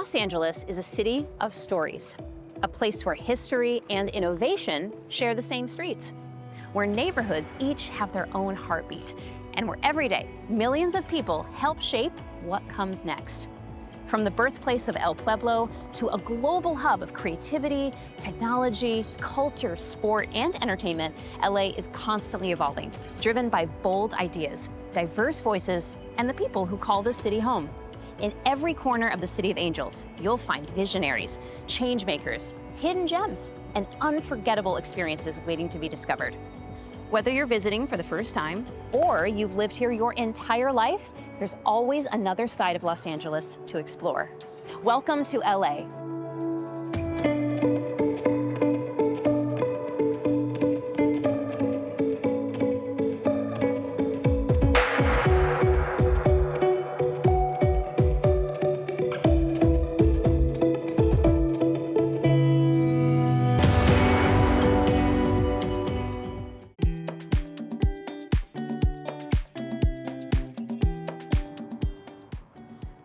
Los Angeles is a city of stories, a place where history and innovation share the same streets, where neighborhoods each have their own heartbeat, and where every day, millions of people help shape what comes next. From the birthplace of El Pueblo to a global hub of creativity, technology, culture, sport, and entertainment, LA is constantly evolving, driven by bold ideas, diverse voices, and the people who call this city home. In every corner of the City of Angels, you'll find visionaries, change makers, hidden gems, and unforgettable experiences waiting to be discovered. Whether you're visiting for the first time or you've lived here your entire life, there's always another side of Los Angeles to explore. Welcome to LA.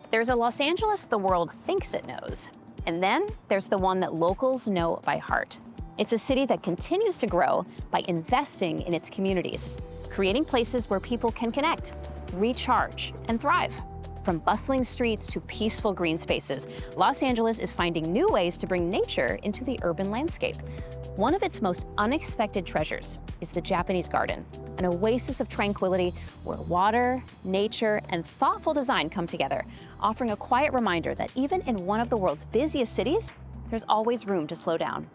There's a Los Angeles the world thinks it knows, and then there's the one that locals know by heart. It's a city that continues to grow by investing in its communities, creating places where people can connect, recharge, and thrive. From bustling streets to peaceful green spaces, Los Angeles is finding new ways to bring nature into the urban landscape. One of its most unexpected treasures is the Japanese Garden, an oasis of tranquility where water, nature, and thoughtful design come together, offering a quiet reminder that even in one of the world's busiest cities, there's always room to slow down.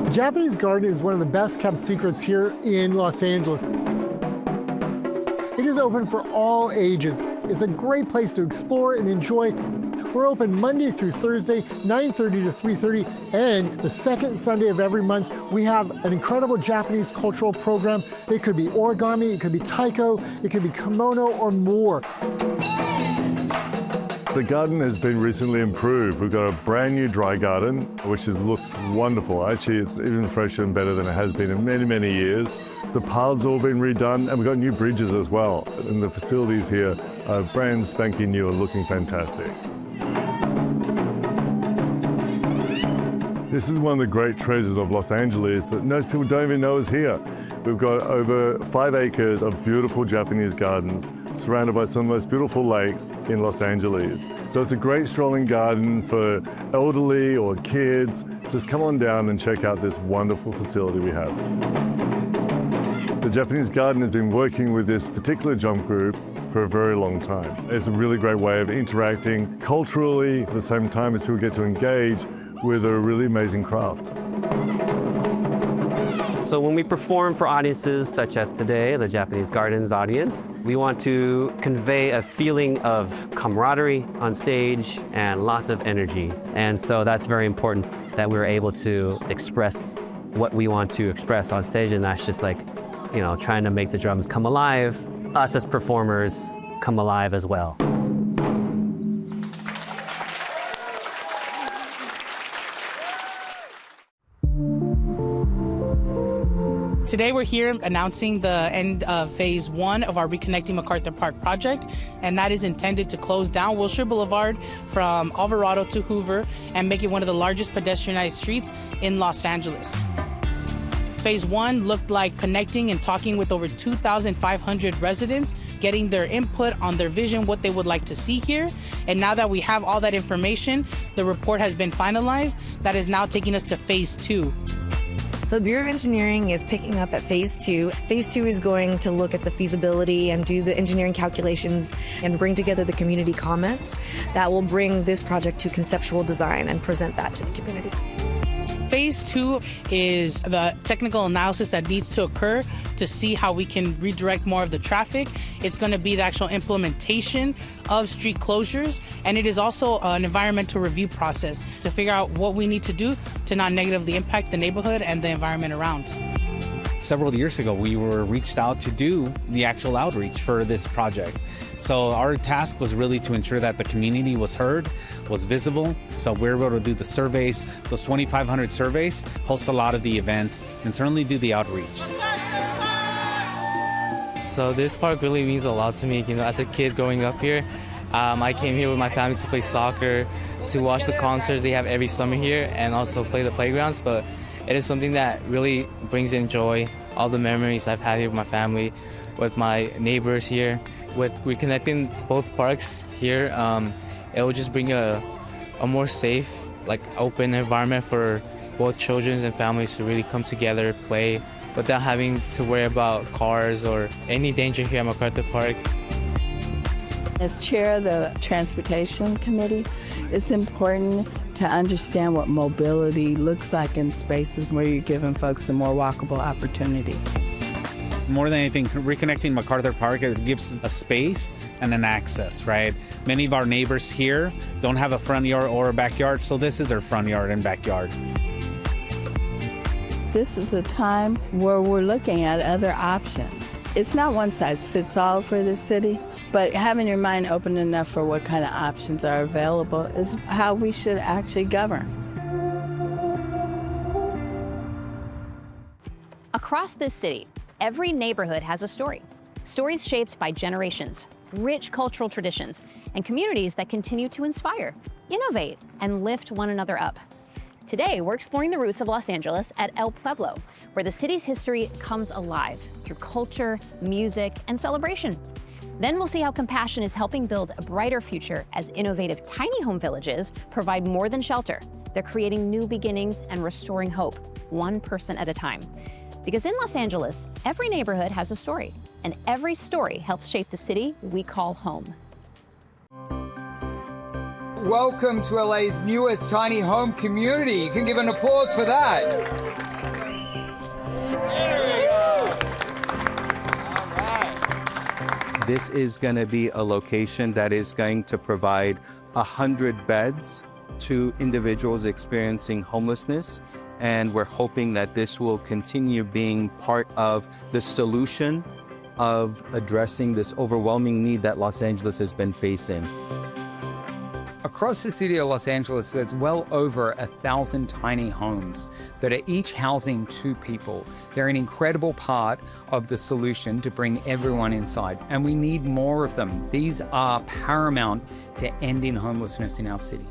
The Japanese Garden is one of the best kept secrets here in Los Angeles. It is open for all ages. It's a great place to explore and enjoy. We're open Monday through Thursday, 9:30 to 3:30, and the second Sunday of every month, we have an incredible Japanese cultural program. It could be origami, it could be taiko, it could be kimono, or more. The garden has been recently improved. We've got a brand new dry garden, which looks wonderful. Actually, it's even fresher and better than it has been in many, many years. The paths all been redone, and we've got new bridges as well. And the facilities here are brand spanking new and looking fantastic. This is one of the great treasures of Los Angeles that most people don't even know is here. We've got over 5 acres of beautiful Japanese gardens surrounded by some of the most beautiful lakes in Los Angeles. So it's a great strolling garden for elderly or kids. Just come on down and check out this wonderful facility we have. The Japanese Garden has been working with this particular jump group for a very long time. It's a really great way of interacting culturally at the same time as people get to engage with a really amazing craft. So when we perform for audiences such as today, the Japanese Garden's audience, we want to convey a feeling of camaraderie on stage and lots of energy. And so that's very important that we're able to express what we want to express on stage, and that's just like, you know, trying to make the drums come alive, us as performers come alive as well. Today we're here announcing the end of phase 1 of our Reconnecting MacArthur Park project, and that is intended to close down Wilshire Boulevard from Alvarado to Hoover and make it one of the largest pedestrianized streets in Los Angeles. Phase 1 looked like connecting and talking with over 2,500 residents, getting their input on their vision, what they would like to see here. And now that we have all that information, the report has been finalized. That is now taking us to phase 2. So the Bureau of Engineering is picking up at phase 2. Phase 2 is going to look at the feasibility and do the engineering calculations and bring together the community comments that will bring this project to conceptual design and present that to the community. Phase 2 is the technical analysis that needs to occur to see how we can redirect more of the traffic. It's going to be the actual implementation of street closures, and it is also an environmental review process to figure out what we need to do to not negatively impact the neighborhood and the environment around. several years ago, we were reached out to do the actual outreach for this project. So our task was really to ensure that the community was heard, was visible. So we're able to do the surveys, those 2,500 surveys, host a lot of the events, and certainly do the outreach. So this park really means a lot to me. You know, as a kid growing up here, I came here with my family to play soccer, to watch the concerts they have every summer here, and also play the playgrounds. But it is something that really brings in joy, all the memories I've had here with my family, with my neighbors here. With reconnecting both parks here, it will just bring a more safe, like open environment for both children and families to really come together, play, without having to worry about cars or any danger here at MacArthur Park. As chair of the Transportation Committee, it's important to understand what mobility looks like in spaces where you're giving folks a more walkable opportunity. More than anything, reconnecting MacArthur Park, it gives a space and an access, right? Many of our neighbors here don't have a front yard or a backyard, so this is their front yard and backyard. This is a time where we're looking at other options. It's not one size fits all for the city, but having your mind open enough for what kind of options are available is how we should actually govern. Across this city, every neighborhood has a story. Stories shaped by generations, rich cultural traditions, and communities that continue to inspire, innovate, and lift one another up. Today, we're exploring the roots of Los Angeles at El Pueblo, where the city's history comes alive through culture, music, and celebration. Then we'll see how compassion is helping build a brighter future as innovative tiny home villages provide more than shelter. They're creating new beginnings and restoring hope, one person at a time. Because in Los Angeles, every neighborhood has a story, and every story helps shape the city we call home. Welcome to LA's newest tiny home community. You can give an applause for that. There we go. All right. This is going to be a location that is going to provide 100 beds to individuals experiencing homelessness. And we're hoping that this will continue being part of the solution of addressing this overwhelming need that Los Angeles has been facing. Across the city of Los Angeles, there's well over 1,000 tiny homes that are each housing 2 people. They're an incredible part of the solution to bring everyone inside, and we need more of them. These are paramount to ending homelessness in our city.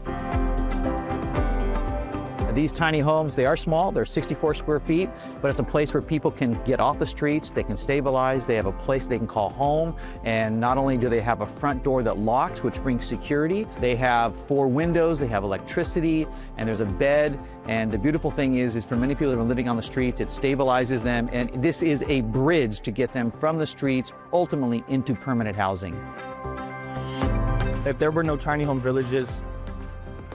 These tiny homes, they are small, they're 64 square feet, but it's a place where people can get off the streets, they can stabilize, they have a place they can call home, and not only do they have a front door that locks, which brings security, they have 4 windows, they have electricity, and there's a bed, and the beautiful thing is for many people that are living on the streets, it stabilizes them, and this is a bridge to get them from the streets ultimately into permanent housing. If there were no tiny home villages,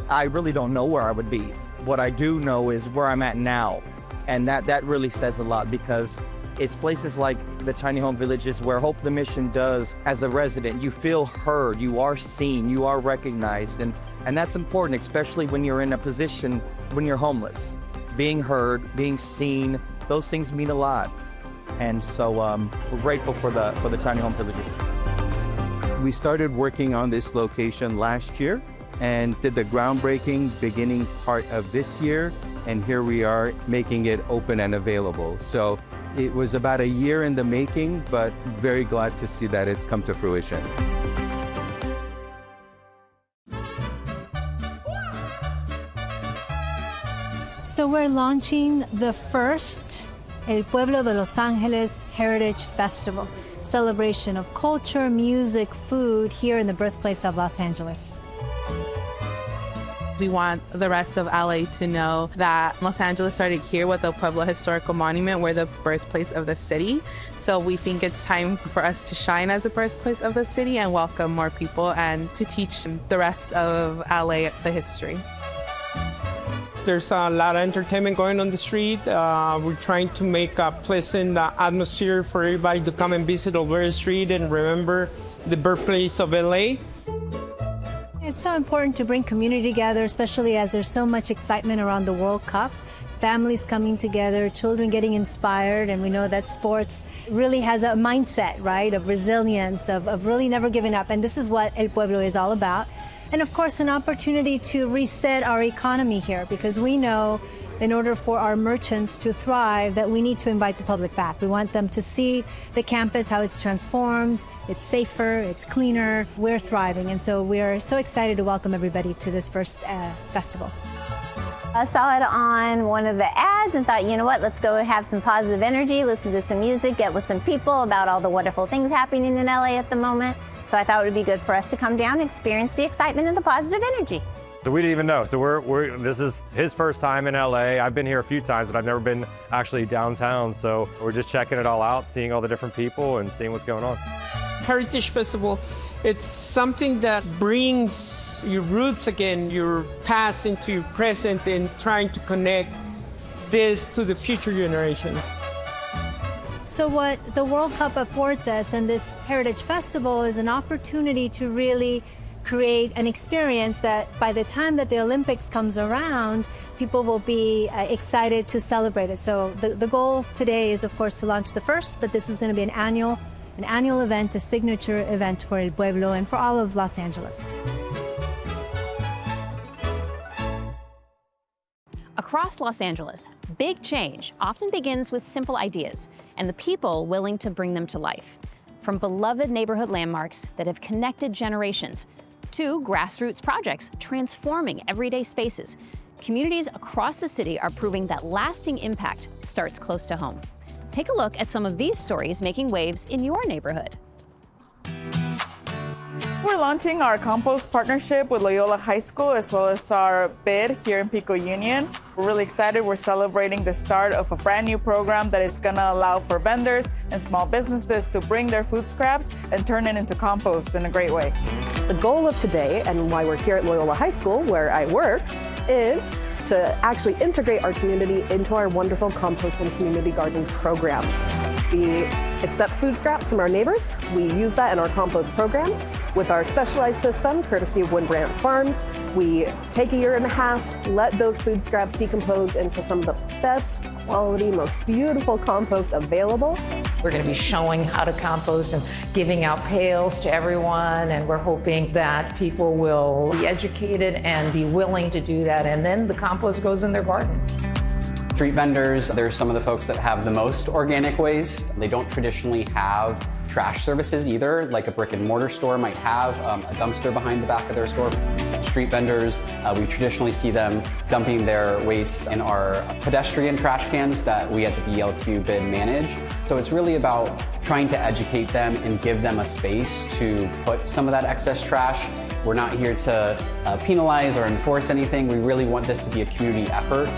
I really don't know where I would be. What I do know is where I'm at now, and that really says a lot, because it's places like the tiny home villages where Hope the Mission does, as a resident, you feel heard, you are seen, you are recognized, and that's important, especially when you're in a position when you're homeless. Being heard, being seen, those things mean a lot, and so we're grateful for the tiny home villages. We started working on this location last year and did the groundbreaking beginning part of this year, and here we are making it open and available. So it was about a year in the making, but very glad to see that it's come to fruition. So we're launching the first El Pueblo de Los Angeles Heritage Festival, celebration of culture, music, food here in the birthplace of Los Angeles. We want the rest of LA to know that Los Angeles started here with the Pueblo Historical Monument. We're the birthplace of the city. So we think it's time for us to shine as a birthplace of the city and welcome more people and to teach the rest of LA the history. There's a lot of entertainment going on the street. We're trying to make a pleasant atmosphere for everybody to come and visit Olvera Street and remember the birthplace of LA. It's so important to bring community together, especially as there's so much excitement around the World Cup. families coming together, children getting inspired, and we know that sports really has a mindset, right, of resilience, of really never giving up, and this is what El Pueblo is all about. And of course, an opportunity to reset our economy here, because we know in order for our merchants to thrive that we need to invite the public back. We want them to see the campus, how it's transformed, it's safer, it's cleaner, we're thriving. And so we are so excited to welcome everybody to this first festival. I saw it on one of the ads and thought, you know what, let's go have some positive energy, listen to some music, get with some people about all the wonderful things happening in LA at the moment. So I thought it would be good for us to come down and experience the excitement and the positive energy. So we didn't even know. So this is his first time in LA. I've been here a few times, but I've never been actually downtown. So we're just checking it all out, seeing all the different people and seeing what's going on. Heritage Festival, it's something that brings your roots again, your past into your present, and trying to connect this to the future generations. So what the World Cup affords us and this Heritage Festival is an opportunity to really create an experience that by the time that the Olympics comes around, people will be excited to celebrate it. So the goal today is, of course, to launch the first, but this is going to be an annual event, a signature event for El Pueblo and for all of Los Angeles. Across Los Angeles, big change often begins with simple ideas and the people willing to bring them to life. From beloved neighborhood landmarks that have connected generations to grassroots projects transforming everyday spaces, communities across the city are proving that lasting impact starts close to home. Take a look at some of these stories making waves in your neighborhood. We're launching our compost partnership with Loyola High School as well as our bid here in Pico-Union. We're really excited. We're celebrating the start of a brand new program that is going to allow for vendors and small businesses to bring their food scraps and turn it into compost in a great way. The goal of today and why we're here at Loyola High School, where I work, is to actually integrate our community into our wonderful compost and community garden program. We accept food scraps from our neighbors. We use that in our compost program. With our specialized system, courtesy of Woodbrandt Farms, we take a year and a half, let those food scraps decompose into some of the best quality, most beautiful compost available. We're going to be showing how to compost and giving out pails to everyone, and we're hoping that people will be educated and be willing to do that, and then the compost goes in their garden. Street vendors, they're some of the folks that have the most organic waste. They don't traditionally have trash services either, like a brick and mortar store might have a dumpster behind the back of their store. Street vendors, we traditionally see them dumping their waste in our pedestrian trash cans that we at the BLQ bid manage. So it's really about trying to educate them and give them a space to put some of that excess trash. We're not here to penalize or enforce anything. We really want this to be a community effort.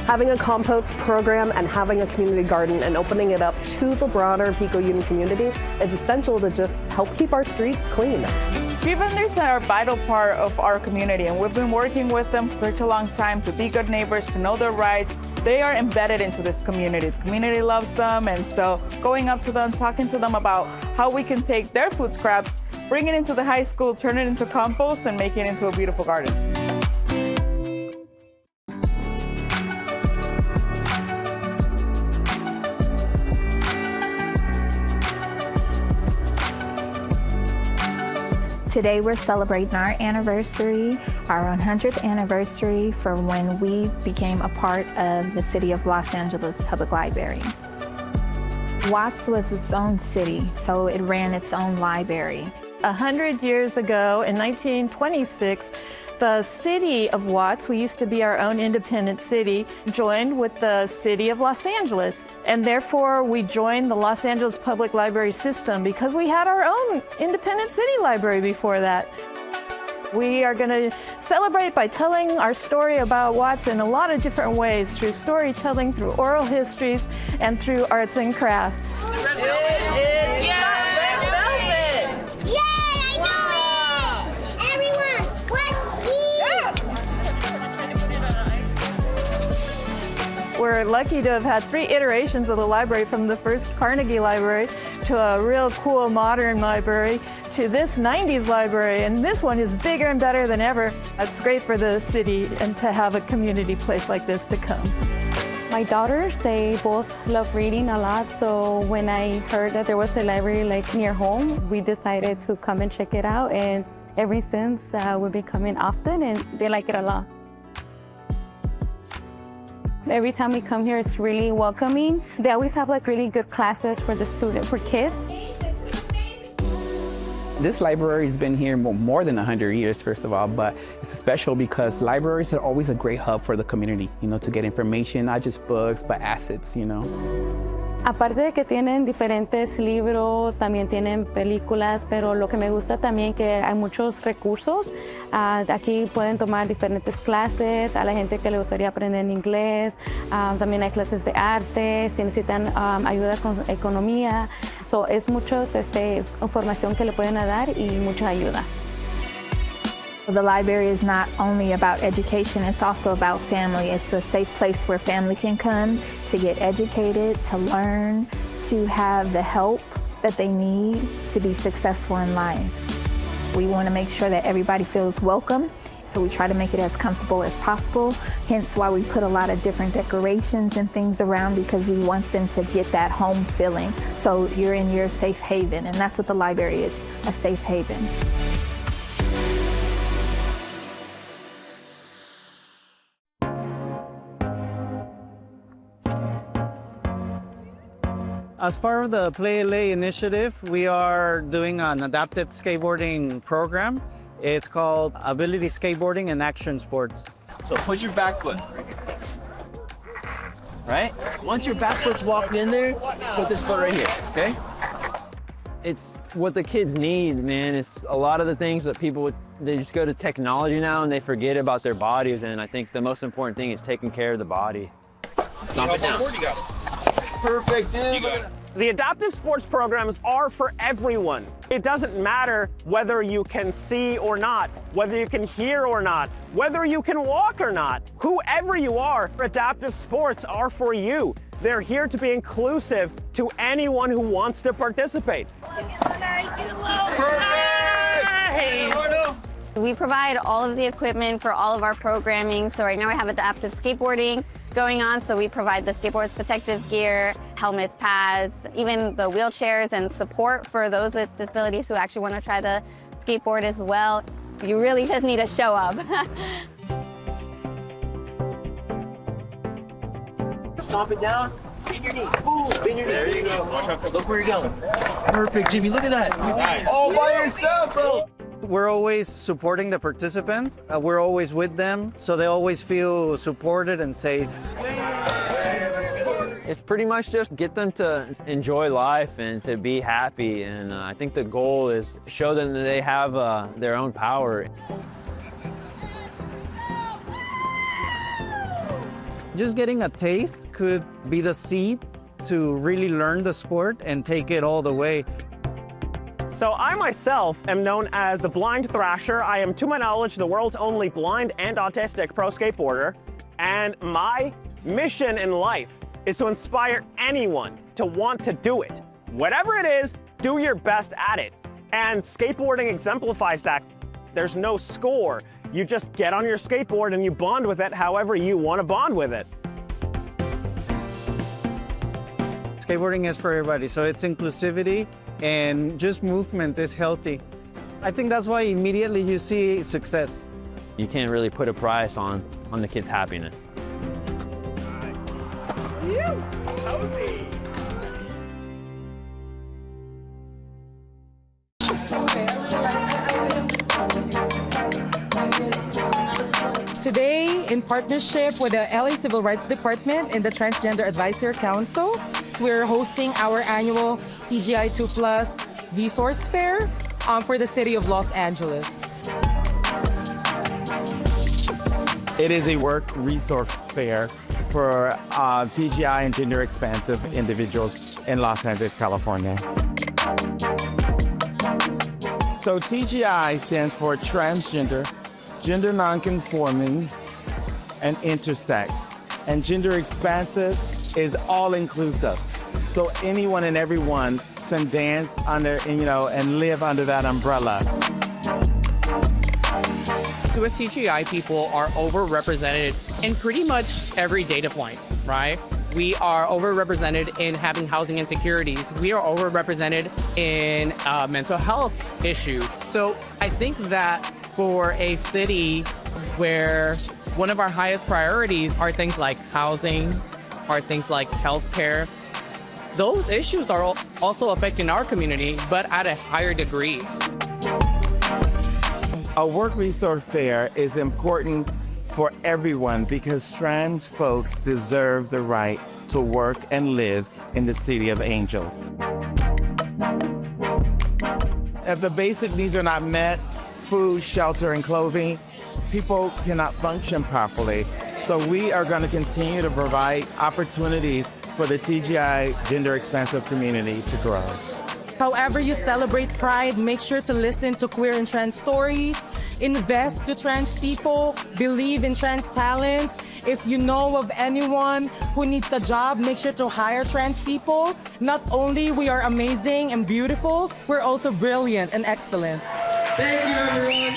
Having a compost program and having a community garden and opening it up to the broader Pico-Union community is essential to just help keep our streets clean. Street vendors are a vital part of our community, and we've been working with them for such a long time to be good neighbors, to know their rights. They are embedded into this community. The community loves them, and so going up to them, talking to them about how we can take their food scraps, bring it into the high school, turn it into compost, and make it into a beautiful garden. Today we're celebrating our anniversary, our 100th anniversary for when we became a part of the City of Los Angeles Public Library. Watts was its own city, so it ran its own library. 100 years ago, in 1926, the city of Watts, we used to be our own independent city, joined with the city of Los Angeles. And therefore, we joined the Los Angeles Public Library system because we had our own independent city library before that. We are going to celebrate by telling our story about Watts in a lot of different ways, through storytelling, through oral histories, and through arts and crafts. We're lucky to have had 3 iterations of the library, from the first Carnegie Library to a real cool modern library to this 90s library, and this one is bigger and better than ever. It's great for the city and to have a community place like this to come. My daughters, they both love reading a lot, so when I heard that there was a library like near home, we decided to come and check it out, and ever since we've been coming often and they like it a lot. Every time we come here, it's really welcoming. They always have like really good classes for kids. This library has been here more than 100 years, first of all, but it's special because libraries are always a great hub for the community, to get information, not just books, but assets, Aparte de que tienen diferentes libros, también tienen películas, pero lo que me gusta también que hay muchos recursos. Aquí pueden tomar diferentes clases a la gente que le gustaría aprender inglés. También hay clases de arte, si necesitan ayuda con economía. So, es mucha información que le pueden dar y mucha ayuda. The library is not only about education, it's also about family. It's a safe place where family can come to get educated, to learn, to have the help that they need to be successful in life. We want to make sure that everybody feels welcome, so we try to make it as comfortable as possible, hence why we put a lot of different decorations and things around, because we want them to get that home feeling. So you're in your safe haven, and that's what the library is, a safe haven. As part of the PlayLA initiative, we are doing an adaptive skateboarding program. It's called Ability Skateboarding and Action Sports. So put your back foot, right? Once your back foot's walked in there, put this foot right here, okay? It's what the kids need, man. It's a lot of the things that they just go to technology now and they forget about their bodies, and I think the most important thing is taking care of the body. Stomp it down. Perfect, dude. The adaptive sports programs are for everyone. It doesn't matter whether you can see or not, whether you can hear or not, whether you can walk or not. Whoever you are, adaptive sports are for you. They're here to be inclusive to anyone who wants to participate. We provide all of the equipment for all of our programming. So right now we have adaptive skateboarding going on, so we provide the skateboards, protective gear, helmets, pads, even the wheelchairs and support for those with disabilities who actually want to try the skateboard as well. You really just need to show up. Stomp it down. Bend your knee. Boom. Bend your knee. There you go. Watch out. Look where you're going. Perfect, Jimmy. Look at that. Nice. All by yourself, bro. We're always supporting the participant. We're always with them, so they always feel supported and safe. It's pretty much just get them to enjoy life and to be happy, and I think the goal is show them that they have their own power. Just getting a taste could be the seed to really learn the sport and take it all the way. So I myself am known as the Blind Thrasher. I am, to my knowledge, the world's only blind and autistic pro skateboarder. And my mission in life is to inspire anyone to want to do it. Whatever it is, do your best at it. And skateboarding exemplifies that. There's no score. You just get on your skateboard and you bond with it however you want to bond with it. Skateboarding is for everybody, so it's inclusivity and just movement is healthy. I think that's why immediately you see success. You can't really put a price on the kids' happiness. Today, in partnership with the LA Civil Rights Department and the Transgender Advisory Council, we're hosting our annual TGI 2+ Resource Fair for the city of Los Angeles. It is a work resource fair for TGI and gender expansive individuals in Los Angeles, California. So TGI stands for transgender, gender nonconforming, and intersex. And gender expansive is all inclusive. So anyone and everyone can dance under, and live under that umbrella. To us, TGI people are overrepresented in pretty much every data point, right? We are overrepresented in having housing insecurities. We are overrepresented in mental health issues. So I think that for a city where one of our highest priorities are things like housing, are things like healthcare, those issues are also affecting our community, but at a higher degree. A work resource fair is important for everyone because trans folks deserve the right to work and live in the City of Angels. If the basic needs are not met, food, shelter, and clothing, people cannot function properly. So we are going to continue to provide opportunities for the TGI gender expansive community to grow. However you celebrate Pride, make sure to listen to queer and trans stories, invest to trans people, believe in trans talents. If you know of anyone who needs a job, make sure to hire trans people. Not only we are amazing and beautiful, we're also brilliant and excellent. Thank you, everyone.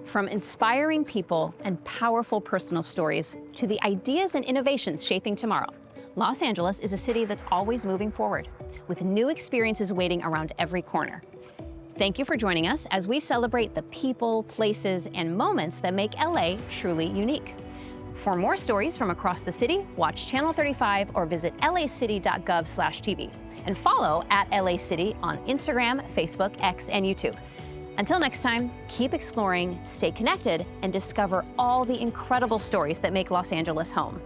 From inspiring people and powerful personal stories to the ideas and innovations shaping tomorrow, Los Angeles is a city that's always moving forward, with new experiences waiting around every corner. Thank you for joining us as we celebrate the people, places, and moments that make LA truly unique. For more stories from across the city, watch Channel 35 or visit lacity.gov/TV and follow @LACity on Instagram, Facebook, X, and YouTube. Until next time, keep exploring, stay connected, and discover all the incredible stories that make Los Angeles home.